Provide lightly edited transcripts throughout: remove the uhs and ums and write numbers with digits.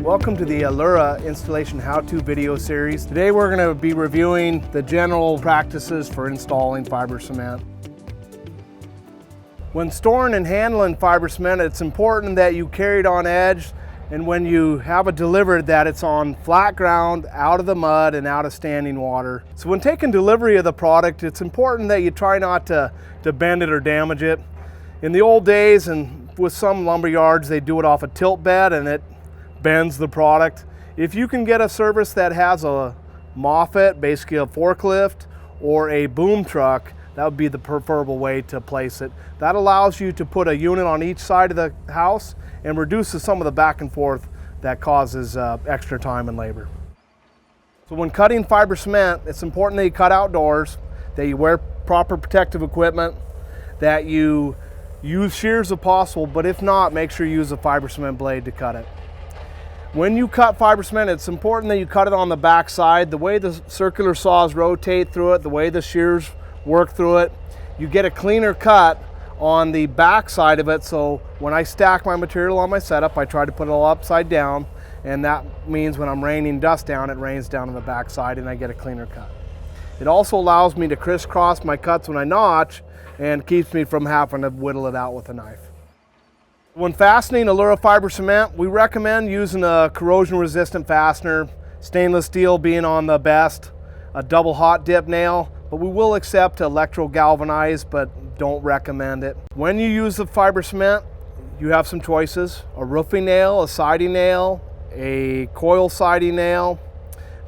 Welcome to the Allura installation how-to video series. Today we're going to be reviewing the general practices for installing fiber cement. When storing and handling fiber cement, it's important that you carry it on edge, and when you have it delivered, that it's on flat ground, out of the mud and out of standing water. So when taking delivery of the product, it's important that you try not to bend it or damage it. In the old days, and with some lumber yards, they do it off a tilt bed and it bends the product. If you can get a service that has a Moffett, basically a forklift, or a boom truck, that would be the preferable way to place it. That allows you to put a unit on each side of the house and reduces some of the back and forth that causes extra time and labor. So when cutting fiber cement, it's important that you cut outdoors, that you wear proper protective equipment, that you use shears if possible, but if not, make sure you use a fiber cement blade to cut it. When you cut fiber cement, it's important that you cut it on the back side. The way the circular saws rotate through it, the way the shears work through it, you get a cleaner cut on the back side of it. So when I stack my material on my setup, I try to put it all upside down, and that means when I'm raining dust down, it rains down on the back side and I get a cleaner cut. It also allows me to crisscross my cuts when I notch and keeps me from having to whittle it out with a knife. When fastening Allura fiber cement, we recommend using a corrosion resistant fastener, stainless steel being on the best, a double hot dip nail, but we will accept electro galvanized, but don't recommend it. When you use the fiber cement, you have some choices: a roofing nail, a siding nail, a coil siding nail.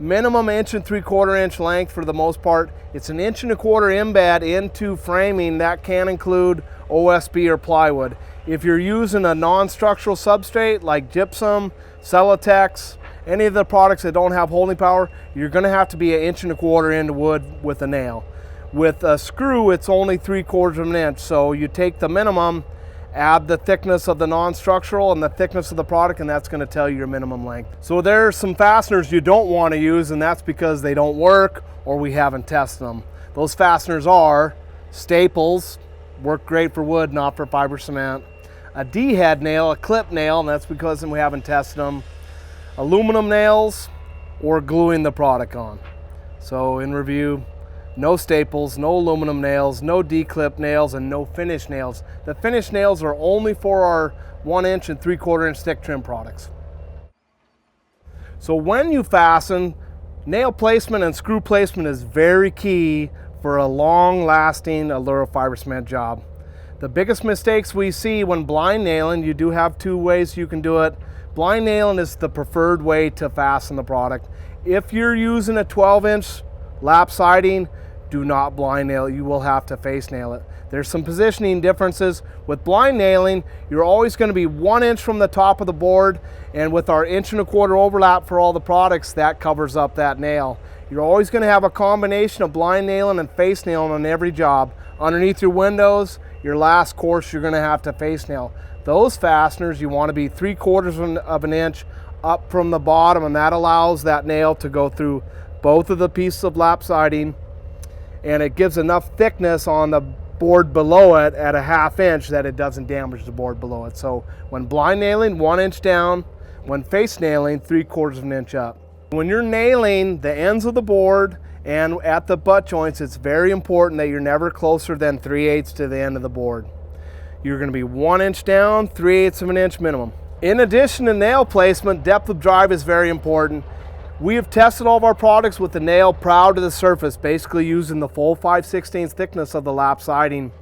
Minimum 1 3/4 inch length for the most part. It's 1 1/4 embed into framing. That can include OSB or plywood. If you're using a non-structural substrate like gypsum, Celotex, any of the products that don't have holding power, you're going to have to be 1 1/4 inch into wood with a nail. With a screw, it's only 3/4 inch. So you take the minimum, add the thickness of the non-structural and the thickness of the product, and that's going to tell you your minimum length. So there's some fasteners you don't want to use, and that's because they don't work or we haven't tested them. Those fasteners are staples, work great for wood, not for fiber cement. A D-head nail, a clip nail, and that's because we haven't tested them. Aluminum nails, or gluing the product on. So in review, no staples, no aluminum nails, no D-clip nails, and no finish nails. The finish nails are only for our 1 inch and 3/4 inch thick trim products. So when you fasten, nail placement and screw placement is very key for a long-lasting Allura fiber cement job. The biggest mistakes we see when blind nailing, you do have two ways you can do it. Blind nailing is the preferred way to fasten the product. If you're using a 12-inch lap siding, do not blind nail it. You will have to face nail it. There's some positioning differences. With blind nailing, you're always going to be 1 inch from the top of the board, and with our 1 1/4 inch overlap for all the products, that covers up that nail. You're always going to have a combination of blind nailing and face nailing on every job. Underneath your windows, your last course, you're going to have to face nail. Those fasteners, you want to be 3/4 of an inch up from the bottom, and that allows that nail to go through both of the pieces of lap siding, and it gives enough thickness on the board below it at a 1/2 inch that it doesn't damage the board below it. So when blind nailing, 1 inch down. When face nailing, 3/4 of an inch up. When you're nailing the ends of the board and at the butt joints, it's very important that you're never closer than 3/8 to the end of the board. You're going to be 1 inch down, 3/8 of an inch minimum. In addition to nail placement, depth of drive is very important. We have tested all of our products with the nail proud to the surface, basically using the full 5/16 thickness of the lap siding.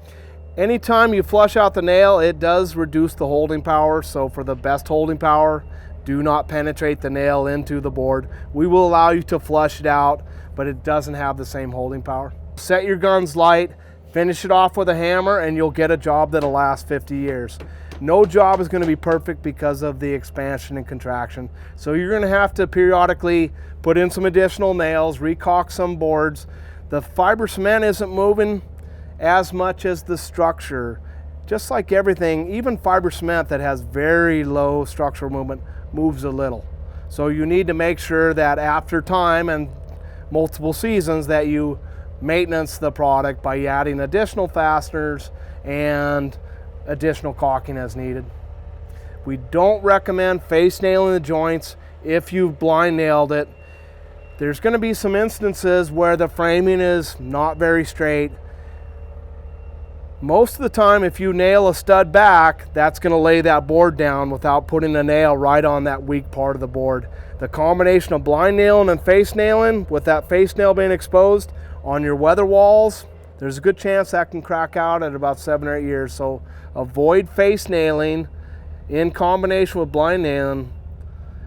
Anytime you flush out the nail, it does reduce the holding power. So for the best holding power, do not penetrate the nail into the board. We will allow you to flush it out, but it doesn't have the same holding power. Set your guns light, finish it off with a hammer, and you'll get a job that'll last 50 years. No job is going to be perfect because of the expansion and contraction. So you're going to have to periodically put in some additional nails, recaulk some boards. The fiber cement isn't moving as much as the structure. Just like everything, even fiber cement that has very low structural movement moves a little. So you need to make sure that after time and multiple seasons that you maintenance the product by adding additional fasteners and additional caulking as needed. We don't recommend face nailing the joints if you've blind nailed it. There's going to be some instances where the framing is not very straight. Most of the time, if you nail a stud back, that's going to lay that board down without putting a nail right on that weak part of the board. The combination of blind nailing and face nailing, with that face nail being exposed on your weather walls, there's a good chance that can crack out at about 7 or 8 years. So avoid face nailing in combination with blind nailing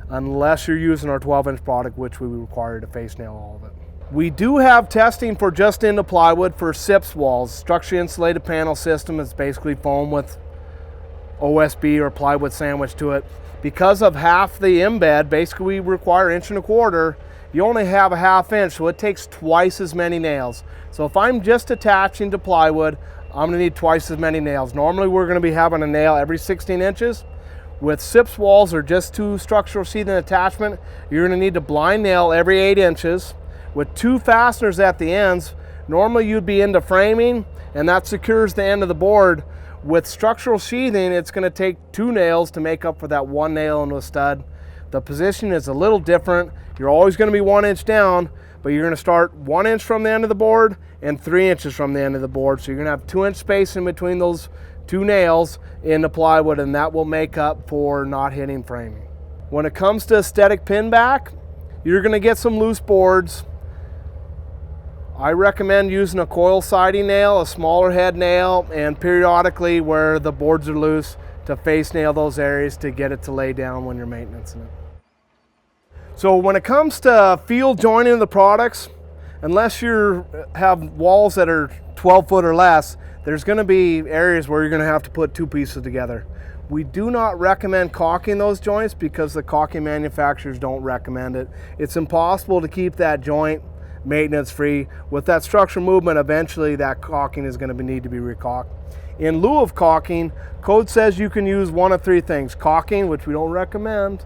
unless you're using our 12-inch product, which we require to face nail all of it. We do have testing for just into plywood for SIPS walls. Structurally insulated panel system is basically foam with OSB or plywood sandwich to it. Because of half the embed, basically we require 1.25 inches. You only have a 1/2 inch, so it takes twice as many nails. So if I'm just attaching to plywood, I'm gonna need twice as many nails. Normally we're gonna be having a nail every 16 inches. With SIPS walls or just 2 structural sheathing attachment, you're gonna need to blind nail every 8 inches. With 2 fasteners at the ends, normally you'd be into framing and that secures the end of the board. With structural sheathing, it's going to take 2 nails to make up for that 1 nail into a stud. The position is a little different. You're always going to be 1 inch down, but you're going to start 1 inch from the end of the board and 3 inches from the end of the board. So you're going to have 2-inch space in between those 2 nails in the plywood, and that will make up for not hitting framing. When it comes to aesthetic pin back, you're going to get some loose boards. I recommend using a coil siding nail, a smaller head nail, and periodically where the boards are loose to face nail those areas to get it to lay down when you're maintaining it. So when it comes to field joining of the products, unless you have walls that are 12 foot or less, there's going to be areas where you're going to have to put 2 pieces together. We do not recommend caulking those joints because the caulking manufacturers don't recommend it. It's impossible to keep that joint maintenance free. With that structural movement, eventually that caulking is going to need to be recaulked. In lieu of caulking, code says you can use one of 3 things: caulking, which we don't recommend,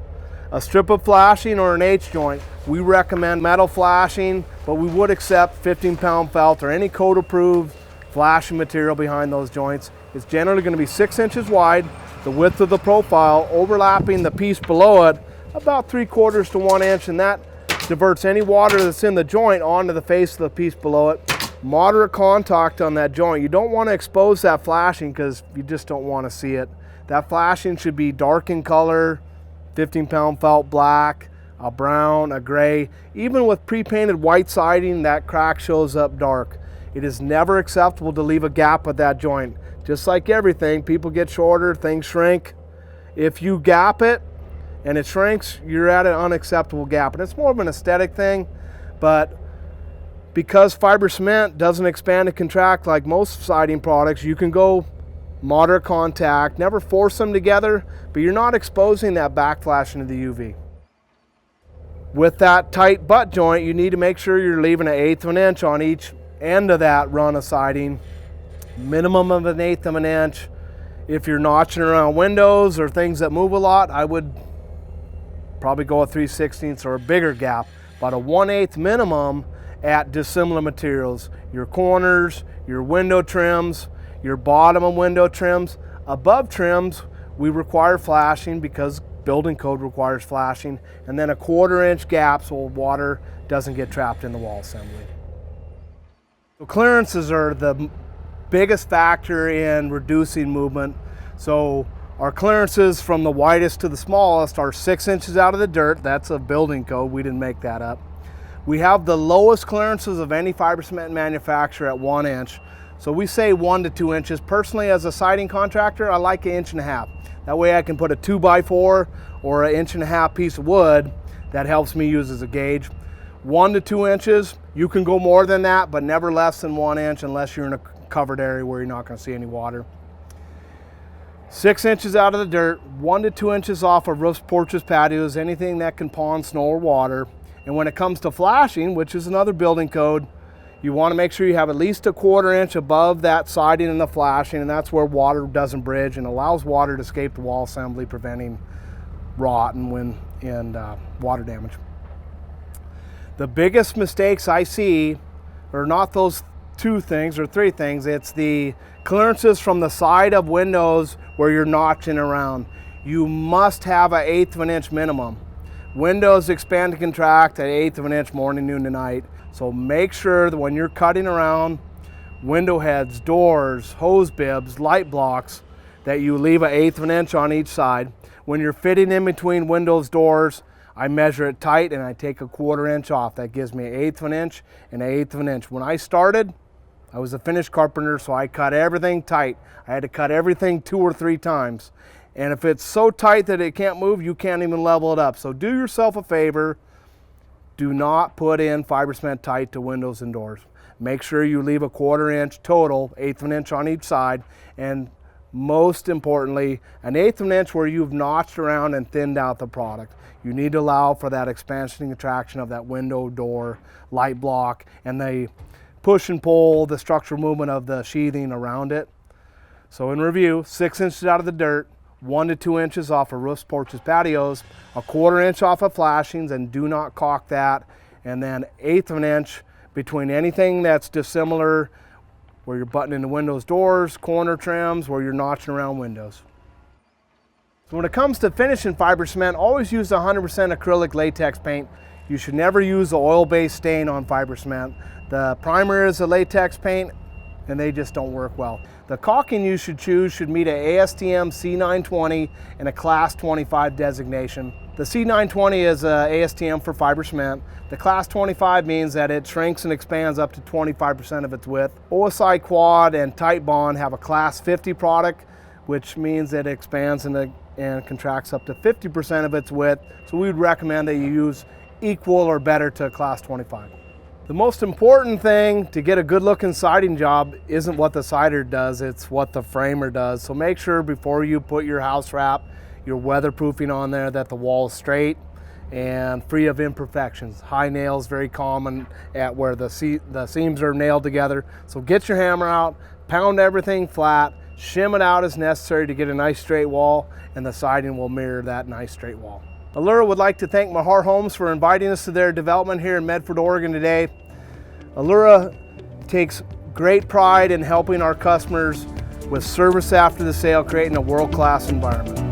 a strip of flashing, or an H joint. We recommend metal flashing, but we would accept 15-pound felt or any code approved flashing material behind those joints. It's generally going to be 6 inches wide, the width of the profile overlapping the piece below it about 3/4 to 1 inch, and that diverts any water that's in the joint onto the face of the piece below it. Moderate contact on that joint. You don't want to expose that flashing because you just don't want to see it. That flashing should be dark in color, 15-pound felt black, a brown, a gray. Even with pre-painted white siding, that crack shows up dark. It is never acceptable to leave a gap at that joint. Just like everything, people get shorter, things shrink. If you gap it and it shrinks, you're at an unacceptable gap. And it's more of an aesthetic thing, but because fiber cement doesn't expand and contract like most siding products, you can go moderate contact, never force them together, but you're not exposing that backflash into the UV. With that tight butt joint, you need to make sure you're leaving 1/8 of an inch on each end of that run of siding, minimum of 1/8 of an inch. If you're notching around windows or things that move a lot, I would probably go a 3/16 or a bigger gap, but a 1/8 minimum at dissimilar materials. Your corners, your window trims, your bottom of window trims. Above trims, we require flashing because building code requires flashing, and then a 1/4 inch gap so water doesn't get trapped in the wall assembly. So clearances are the biggest factor in reducing movement. So our clearances from the widest to the smallest are 6 inches out of the dirt. That's a building code, we didn't make that up. We have the lowest clearances of any fiber cement manufacturer at 1 inch. So we say 1 to 2 inches. Personally, as a siding contractor, I like 1.5 inches. That way I can put a 2x4 or 1.5 inch piece of wood. That helps me use as a gauge. 1 to 2 inches, you can go more than that, but never less than 1 inch unless you're in a covered area where you're not going to see any water. 6 inches out of the dirt, 1 to 2 inches off of roofs, porches, patios, anything that can pond snow or water. And when it comes to flashing, which is another building code, you want to make sure you have at least a 1/4 inch above that siding and the flashing, and that's where water doesn't bridge and allows water to escape the wall assembly, preventing rot and water damage. The biggest mistakes I see are not those 2 things or 3 things. It's the clearances from the side of windows where you're notching around. you must have an 1/8 of an inch minimum. Windows expand and contract at 1/8 of an inch morning, noon, and night. So make sure that when you're cutting around window heads, doors, hose bibs, light blocks, that you leave an 1/8 of an inch on each side. When you're fitting in between windows, doors, I measure it tight and I take a 1/4 inch off. That gives me an 1/8 of an inch and an 1/8 of an inch. When I started, I was a finish carpenter, so I cut everything tight. I had to cut everything 2 or 3 times. And if it's so tight that it can't move, you can't even level it up. So do yourself a favor, do not put in fiber cement tight to windows and doors. Make sure you leave a 1/4 inch total, 1/8 of an inch on each side, and most importantly, an 1/8 of an inch where you've notched around and thinned out the product. You need to allow for that expansion and contraction of that window, door, light block, and the push and pull, the structural movement of the sheathing around it. So in review, 6 inches out of the dirt, 1 to 2 inches off of roofs, porches, patios, a 1/4 inch off of flashings, and do not caulk that, and then 1/8 of an inch between anything that's dissimilar, where you're buttoning the windows, doors, corner trims, where you're notching around windows. So when it comes to finishing fiber cement, always use 100% acrylic latex paint. You should never use the oil-based stain on fiber cement. The primer is a latex paint, and they just don't work well. The caulking you should choose should meet a ASTM C920 and a Class 25 designation. The C920 is a ASTM for fiber cement. The Class 25 means that it shrinks and expands up to 25% of its width. OSI Quad and Tight Bond have a Class 50 product, which means that it expands and contracts up to 50% of its width. So we would recommend that you use equal or better to a Class 25. The most important thing to get a good looking siding job isn't what the sider does, it's what the framer does. So make sure before you put your house wrap, your weatherproofing on there, that the wall is straight and free of imperfections. High nails, very common at where the seams are nailed together. So get your hammer out, pound everything flat, shim it out as necessary to get a nice straight wall, and the siding will mirror that nice straight wall. Allura would like to thank Mahar Homes for inviting us to their development here in Medford, Oregon today. Allura takes great pride in helping our customers with service after the sale, creating a world-class environment.